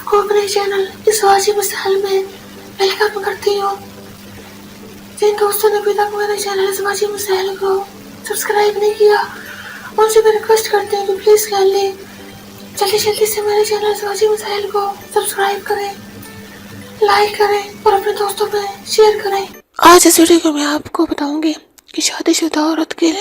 सबको अपने चैनल इस वाजिब मिसाल में वेलकम करती हूँ। जिन दोस्तों ने अभी तक मेरे चैनल इस वाजिब मिसाल को सब्सक्राइब नहीं किया, उनसे मैं रिक्वेस्ट करती हूँ कि प्लीज़ काइंडली जल्दी से मेरे चैनल इस वाजिब मिसाल को सब्सक्राइब करें, लाइक करें और अपने दोस्तों में शेयर करें। आज इस वीडियो को मैं आपको बताऊंगी कि शादीशुदा औरत के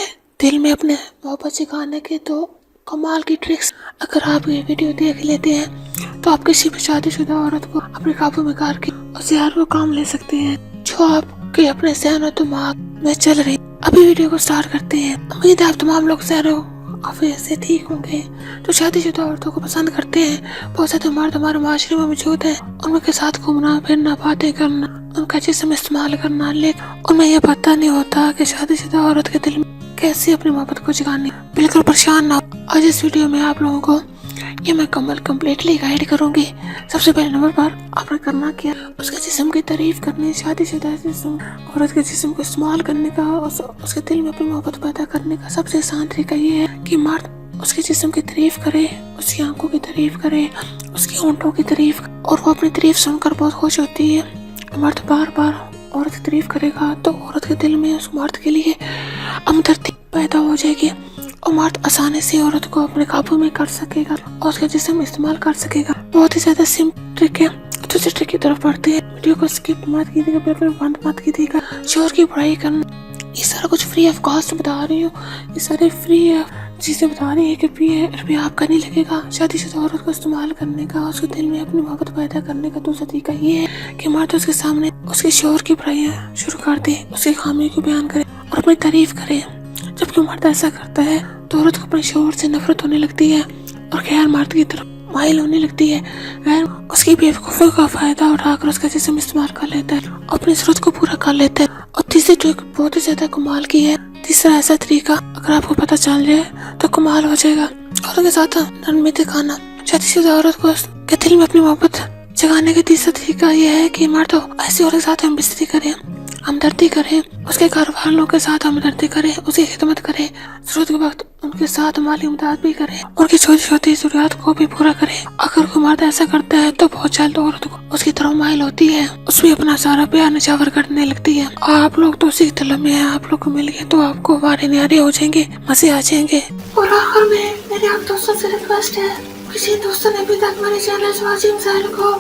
दिल में अपने मोहब्बत सिखाने के तो कमाल की ट्रिक्स। अगर आप ये वीडियो देख लेते हैं तो आप किसी भी शादीशुदा औरत को अपने काबू में करके उससे हर वो काम ले सकते हैं जो आपके अपने सहन और दिमाग में चल रही। अभी वीडियो को स्टार्ट करते हैं। उम्मीद है आप तमाम लोग सहरों से ठीक होंगे जो शादीशुदा औरतों को पसंद करते हैं। बहुत सारे मर्द हमारे माशरे में मौजूद है, उनके साथ घूमना फिरना, बातें करना, उनका जिस्म इस्तेमाल करना, लेकिन उनमें यह पता नहीं होता कि शादीशुदा औरत के दिल में कैसे अपनी मोहब्बत को जगानी। बिल्कुल परेशान ना हो। आज इस वीडियो में आप लोगों को ये मैं कम्प्लीटली गाइड करूंगी। सबसे पहले नंबर पर आपने करना क्या, उसके जिस्म की तारीफ करनी, शादीशुदा औरत के जिस्म को इस्तेमाल करने का, उसके दिल में अपनी मोहब्बत पैदा करने का सबसे आसान तरीका ये है कि मर्द उसके जिस्म की तारीफ करे, उसकी आंखों की तारीफ करे, उसकी होंठों की तारीफ, और वो अपनी तारीफ सुनकर बहुत खुश होती है। मर्द बार बार औरत की तारीफ करेगा तो औरत के दिल में उस मर्द के लिए हमदर्दी पैदा हो जाएगी और मर्द आसानी से औरत को अपने काबू में कर सकेगा और उसका जिस्म इस्तेमाल कर सकेगा। बहुत ही ज्यादा सिंपल ट्रिक है। दूसरी ट्रिक की तरफ बढ़ते हैं। वीडियो को स्किप मत कीजिएगा, बिल्कुल बंद मत कीजिएगा। शोर की पढ़ाई करना, ये सारा कुछ फ्री ऑफ कॉस्ट बता रही हूँ। ये सारे फ्री है, चीजें बता रही है कि रुपया आपका नहीं लगेगा। शादीशुदा औरत को इस्तेमाल करने का, उसके दिल में अपनी मोहब्बत पैदा करने का दूसरा तरीका ये है कि मर्द उसके सामने उसके शोर की पढ़ाई शुरू कर दे, उसकी खामियों को बयान करे और अपनी तारीफ करे। जबकि मर्द ऐसा करता है तो औरत को अपने शोर से नफरत होने लगती है और गैर मर्द की तरफ माइल होने लगती है। गैर उसकी बेवकूफ़ी का फायदा उठाकर उसका जिस्म इस्तेमाल कर लेता है, अपनी जरूरत को पूरा कर लेता है। और तीसरी ट्रिक बहुत ही ज्यादा कमाल की है। तीसरा ऐसा तरीका अगर आपको पता चल जाए तो कमाल हो जाएगा। और के साथ नरमी दिखाना, शादीशुदा औरत को के दिल में अपनी मोहब्बत जगाने का तीसरा तरीका यह है कि मर्द ऐसी औरत के साथ हमदर्दी करें, हमदर्दी करें, उसके घर वालों के साथ हमदर्दी करें, उसकी खिदमत करें, जरूरत के वक्त उनके साथ माली इमदाद भी करें, उनकी छोटी छोटी जरूरत को भी पूरा करें। अगर कोई मर्द ऐसा करता है तो बहुत जल्द औरत को उसकी तरफ माइल होती है, उसमें अपना सारा प्यार निछावर करने लगती है। आप लोग तो उसी तलब में हैं, आप लोग को मिल गए तो आपको हमारे न्यारे हो जाएंगे, मजे आ जाएंगे। और आखिर में मेरे आप दोस्तों से रिक्वेस्ट है, किसी दोस्तों ने अभी तक मेरे चैनल वाजिब मिसाल को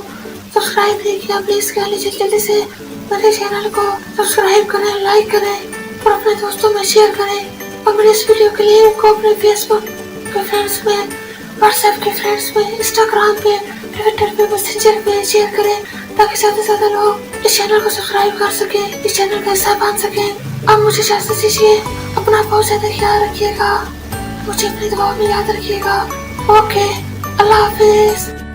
सब्सक्राइब नहीं किया, प्लीज जल्दी से मेरे चैनल को सब्सक्राइब करें, लाइक करें और अपने दोस्तों में शेयर करें। और मेरे इस वीडियो के लिए को अपने फेसबुक के फ्रेंड्स में, व्हाट्सएप के फ्रेंड्स में, इंस्टाग्राम पे, ट्विटर पे, मैसेंजर पे शेयर करें ताकि ज्यादा से ज्यादा लोग इस चैनल को सब्सक्राइब कर सके, इस चैनल का हिस्सा बन सके। अब मुझे इजाजत दीजिए, अपना बहुत ज्यादा ख्याल रखिएगा, मुझे अपनी दुआ में याद रखिएगा। ओके, अल्लाह हाफिज।